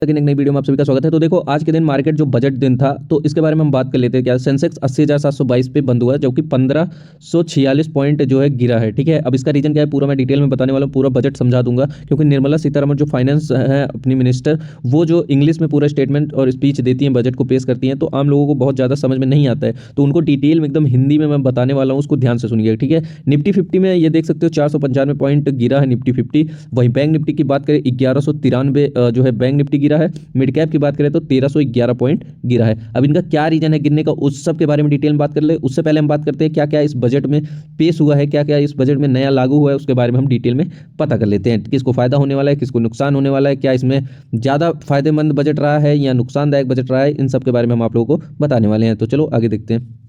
लेकिन एक नई वीडियो में आप सभी का स्वागत है। तो देखो आज के दिन मार्केट जो बजट दिन था तो इसके बारे में हम बात कर लेते हैं। क्या सेंसेक्स 80,722 पे बंद हुआ है, जो कि 1546 पॉइंट जो है गिरा है। ठीक है, अब इसका रीजन क्या है पूरा मैं डिटेल में बताने वाला हूँ, पूरा बजट समझा दूंगा, क्योंकि निर्मला सीतारमण जो फाइनेंस है अपनी मिनिस्टर, वो जो इंग्लिश में पूरा स्टेटमेंट और स्पीच देती हैं, बजट को पेश करती हैं, तो आम लोगों को बहुत ज़्यादा समझ में नहीं आता है। तो उनको डिटेल में एकदम हिंदी में मैं बताने वाला हूँ, उसको ध्यान से सुनिएगा। ठीक है, निफ्टी 50 में ये देख सकते हो 495 पॉइंट गिरा है निफ्टी 50। वहीं बैंक निफ्टी की बात करें 1193 जो है बैंक निफ्टी गिरा है। मिड कैप की बात करें तो 1311 पॉइंट गिरा है। अब इनका क्या रीजन है गिरने का, उस सब के बारे में डिटेल में बात कर ले। उससे पहले हम बात करते हैं क्या क्या इस बजट में पेश हुआ है, क्या क्या इस बजट में नया लागू हुआ है, उसके बारे में हम डिटेल में पता कर लेते हैं। किसको फायदा होने वाला है, किसको नुकसान होने वाला है, क्या इसमें ज़्यादा फायदेमंद बजट रहा है या नुकसानदायक बजट रहा है, इन सब के बारे में हम आप लोगों को बताने वाले हैं। तो चलो आगे देखते हैं।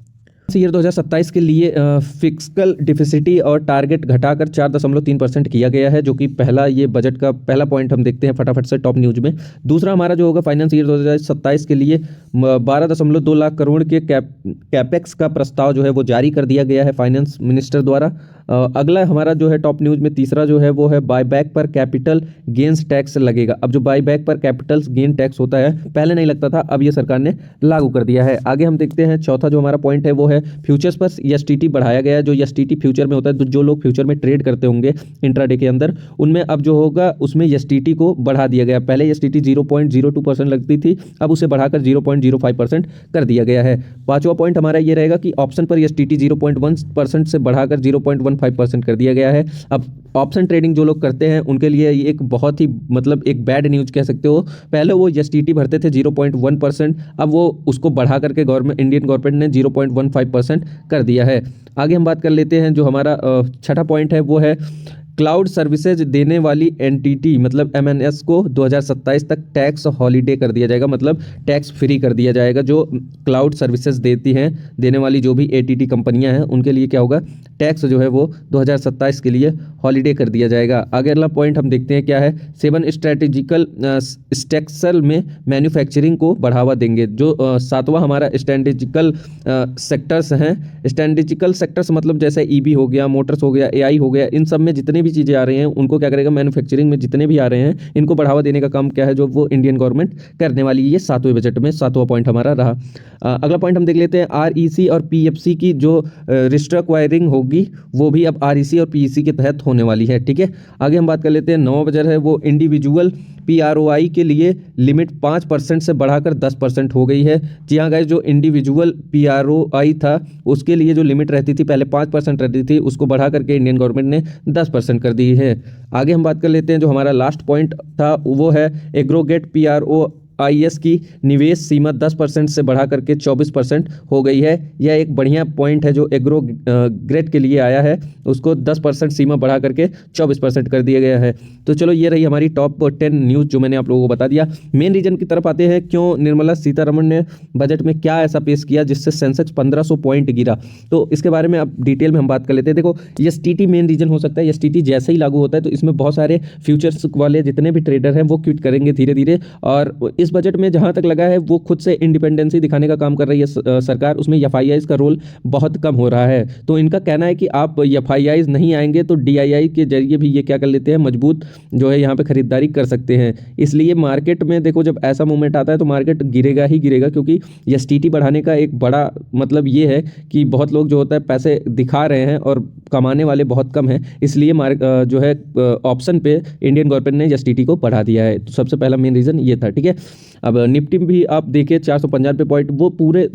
ईयर 2027 के लिए फिस्कल डिफिसिटी और टारगेट घटाकर 4.3% किया गया है, जो कि पहला ये बजट का पहला पॉइंट हम देखते हैं फटाफट से टॉप न्यूज में। दूसरा हमारा जो होगा फाइनेंस ईयर 2027 के लिए 12.2 लाख करोड़ के कैपेक्स का प्रस्ताव जो है वो जारी कर दिया गया है फाइनेंस मिनिस्टर द्वारा। अगला हमारा जो है टॉप न्यूज में तीसरा जो है वो है बायबैक पर कैपिटल गेंस टैक्स लगेगा। अब जो बायबैक पर कैपिटल गेन टैक्स होता है पहले नहीं लगता था, अब ये सरकार ने लागू कर दिया है। आगे हम देखते हैं चौथा जो हमारा पॉइंट है वो है फ्यूचर्स पर एसटीटी बढ़ाया गया है। जो एसटीटी फ्यूचर में होता है, तो जो लोग फ्यूचर में ट्रेड करते होंगे इंट्राडे के अंदर, उनमें अब जो होगा उसमें एसटीटी को बढ़ा दिया गया। पहले एसटीटी 0.02% लगती थी, अब उसे बढ़ाकर 0.05% कर दिया गया है। पांचवा पॉइंट हमारा ये रहेगा कि ऑप्शन पर एसटीटी 0.1% से बढ़ाकर 0.15% कर दिया गया है। अब ऑप्शन ट्रेडिंग जो लोग करते हैं उनके लिए ये एक बहुत ही मतलब एक बैड न्यूज कह सकते हो। पहले वो एसटीटी भरते थे 0.1%, अब वो उसको बढ़ा करके गवर्नमेंट इंडियन गवर्नमेंट ने 0.15% कर दिया है। आगे हम बात कर लेते हैं, जो हमारा छठा पॉइंट है वो है क्लाउड सर्विसेज देने वाली एंटिटी मतलब एमएनएस को 2027 तक टैक्स हॉलीडे कर दिया जाएगा, मतलब टैक्स फ्री कर दिया जाएगा। जो क्लाउड सर्विसेज देती हैं देने वाली जो भी एटीटी कंपनियां हैं उनके लिए क्या होगा, टैक्स जो है वो 2027 के लिए हॉलीडे कर दिया जाएगा। आगे अगला पॉइंट हम देखते हैं क्या है, 7 स्ट्रेटेजिकल सेक्टर में मैन्युफैक्चरिंग को बढ़ावा देंगे। जो सातवां हमारा स्ट्रेटेजिकल सेक्टर्स हैं, स्ट्रेटेजिकल सेक्टर्स मतलब जैसे ईबी हो गया, मोटर्स हो गया, एआई हो गया, इन सब में जितने भी चीज़ें आ रही हैं उनको क्या करेगा, मैन्युफैक्चरिंग में जितने भी आ रहे हैं इनको बढ़ावा देने का काम क्या है जो वो इंडियन गवर्नमेंट करने वाली है। ये सातवें बजट में सातवां पॉइंट हमारा रहा। अगला पॉइंट हम देख लेते हैं, आरईसी और पीएफसी की जो रिस्ट्रक्वायरिंग होगी वो भी अब आरईसी और पीईसी के तहत होने वाली है। ठीक है, आगे हम बात कर लेते हैं। नौवां बजट है वो इंडिविजुअल पीआरओआई के लिए लिमिट 5% से बढ़ाकर 10% हो गई है। जी हाँ गाइस, जो इंडिविजुअल पीआरओआई था उसके लिए जो लिमिट रहती थी पहले 5% रहती थी, उसको बढ़ा करके इंडियन गवर्नमेंट ने 10% कर दी है। आगे हम बात कर लेते हैं, जो हमारा लास्ट पॉइंट था वो है एग्रोगेट पीआरओआईएस की निवेश सीमा 10% से बढ़ा करके 24% हो गई है। यह एक बढ़िया पॉइंट है जो एग्रोग्रेट के लिए आया है, उसको 10% सीमा बढ़ा करके 24% कर दिया गया है। तो चलो ये रही हमारी टॉप 10 न्यूज़ जो मैंने आप लोगों को बता दिया। मेन रीजन की तरफ आते हैं, क्यों निर्मला सीतारमण ने बजट में क्या ऐसा पेश किया जिससे सेंसेक्स 1500 पॉइंट गिरा, तो इसके बारे में अब डिटेल में हम बात कर लेते हैं। देखो एसटीटी मेन रीजन हो सकता है। एसटीटी जैसे ही लागू होता है तो इसमें बहुत सारे फ्यूचर्स वाले जितने भी ट्रेडर हैं वो क्विट करेंगे धीरे धीरे, और इस बजट में जहां तक लगा है वो खुद से इंडिपेंडेंसी दिखाने का काम कर रही है सरकार, उसमें एफआईआईज का रोल बहुत कम हो रहा है। तो इनका कहना है कि आप एफआईआईज नहीं आएंगे तो डीआईआई के जरिए भी ये क्या कर लेते हैं, मजबूत जो है यहाँ पे खरीदारी कर सकते हैं। इसलिए मार्केट में देखो जब ऐसा मूवमेंट आता है तो मार्केट गिरेगा ही गिरेगा, क्योंकि एसटीटी बढ़ाने का एक बड़ा मतलब ये है कि बहुत लोग जो होता है पैसे दिखा रहे हैं और कमाने वाले बहुत कम हैं, इसलिए जो है ऑप्शन पे इंडियन गवर्नमेंट ने एसटीटी को बढ़ा दिया है। तो सबसे पहला मेन रीज़न ये था। ठीक है, अब निफ्टी भी आप देखिए 495 पॉइंट, वो पूरे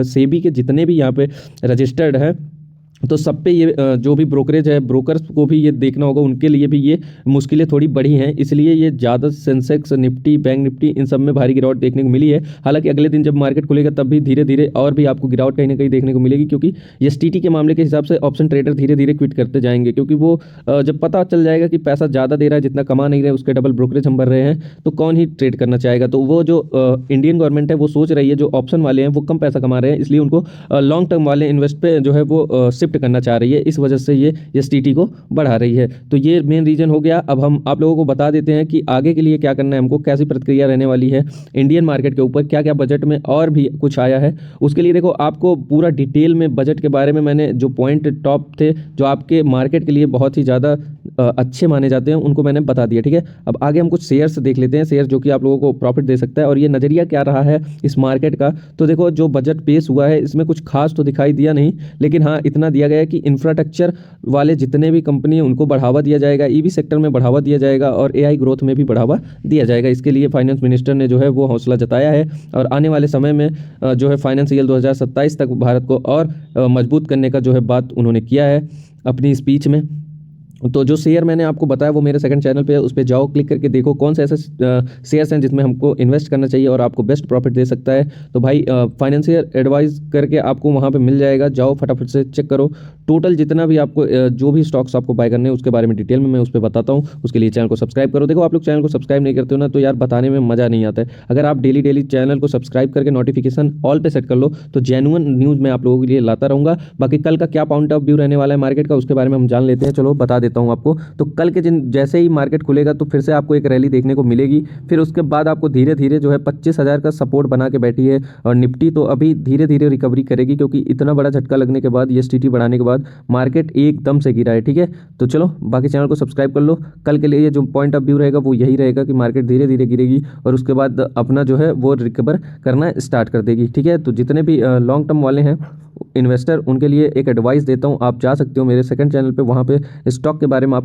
सेबी के जितने भी यहाँ पे रजिस्टर्ड है तो सब पे ये जो भी ब्रोकरेज है ब्रोकर्स को भी ये देखना होगा, उनके लिए भी ये मुश्किलें थोड़ी बढ़ी हैं, इसलिए ये ज़्यादा सेंसेक्स निफ्टी बैंक निफ्टी इन सब में भारी गिरावट देखने को मिली है। हालांकि अगले दिन जब मार्केट खुलेगा तब भी धीरे धीरे और भी आपको गिरावट कहीं ना कहीं देखने को मिलेगी, क्योंकि एसटीटी के मामले के हिसाब से ऑप्शन ट्रेडर धीरे धीरे क्विट करते जाएंगे, क्योंकि वो जब पता चल जाएगा कि पैसा ज़्यादा दे रहा है, जितना कमा नहीं रहे उसके डबल ब्रोकरेज हम भर रहे हैं, तो कौन ही ट्रेड करना चाहेगा। तो वो जो इंडियन गवर्नमेंट है वो सोच रही है जो ऑप्शन वाले हैं वो कम पैसा कमा रहे हैं, इसलिए उनको लॉन्ग टर्म वाले इन्वेस्ट पे जो है वो शिफ्ट शिफ्ट करना चाह रही है, इस वजह से ये एसटीटी को बढ़ा रही है। तो ये मेन रीजन हो गया। अब हम आप लोगों को बता देते हैं कि आगे के लिए क्या करना है हमको, कैसी प्रक्रिया रहने वाली है इंडियन मार्केट के ऊपर, क्या क्या बजट में और भी कुछ आया है। उसके लिए देखो आपको पूरा डिटेल में बजट के बारे में मैंने जो पॉइंट टॉप थे जो आपके मार्केट के लिए बहुत ही ज़्यादा अच्छे माने जाते हैं उनको मैंने बता दिया, ठीक है। अब आगे हम कुछ शेयर्स देख लेते हैं, शेयर जो कि आप लोगों को प्रॉफिट दे सकता है और ये नज़रिया क्या रहा है इस मार्केट का। तो देखो जो बजट पेश हुआ है इसमें कुछ खास तो दिखाई दिया नहीं, लेकिन हाँ इतना दिया गया है कि इंफ्रास्ट्रक्चर वाले जितने भी कंपनी हैं उनको बढ़ावा दिया जाएगा, ईवी सेक्टर में बढ़ावा दिया जाएगा और एआई ग्रोथ में भी बढ़ावा दिया जाएगा। इसके लिए फाइनेंस मिनिस्टर ने जो है वो हौसला जताया है और आने वाले समय में जो है फाइनेंशियल 2027 तक भारत को और मजबूत करने का जो है बात उन्होंने किया है अपनी स्पीच में। तो जो शेयर मैंने आपको बताया वो मेरे सेकंड चैनल पे है, उस पे जाओ, क्लिक करके देखो कौन से ऐसे शेयर्स हैं जिसमें हमको इन्वेस्ट करना चाहिए और आपको बेस्ट प्रॉफिट दे सकता है। तो भाई फाइनेंशियल एडवाइस करके आपको वहाँ पे मिल जाएगा, जाओ फटाफट से चेक करो। टोटल जितना भी आपको जो भी स्टॉक्स आपको बाय करने हैं उसके बारे में डिटेल में मैं उस पर बताता हूँ। उसके लिए चैनल को सब्सक्राइब करो। देखो आप लोग चैनल को सब्सक्राइब नहीं करते हो ना तो यार बताने में मज़ा नहीं आता है। अगर आप डेली चैनल को सब्सक्राइब करके नोटिफिकेशन ऑल पे सेट कर लो तो जेन्युइन न्यूज़ मैं आप लोगों के लिए लाता रहूँगा। बाकी कल का क्या पॉइंट ऑफ व्यू रहने वाला है मार्केट का उसके बारे में हम जान लेते हैं। चलो बता देता हूँ आपको। तो कल के दिन जैसे ही मार्केट खुलेगा तो फिर से आपको एक रैली देखने को मिलेगी, फिर उसके बाद आपको धीरे धीरे जो है 25,000 का सपोर्ट बना के बैठी है और निफ्टी तो अभी धीरे धीरे रिकवरी करेगी क्योंकि इतना बड़ा झटका लगने के बाद एसटीटी बढ़ाने के बाद मार्केट एकदम से गिरा है, ठीक है। तो चलो बाकी चैनल को सब्सक्राइब कर लो। कल के लिए जो पॉइंट ऑफ व्यू रहेगा वो यही रहेगा कि मार्केट धीरे धीरे गिरेगी और उसके बाद अपना जो है वो रिकवर करना स्टार्ट कर देगी, ठीक है। तो जितने भी लॉन्ग टर्म वाले हैं इन्वेस्टर उनके लिए एक एडवाइस देता हूँ, आप जा सकते हो मेरे सेकंड चैनल पे, वहाँ पे स्टॉक के बारे में आपको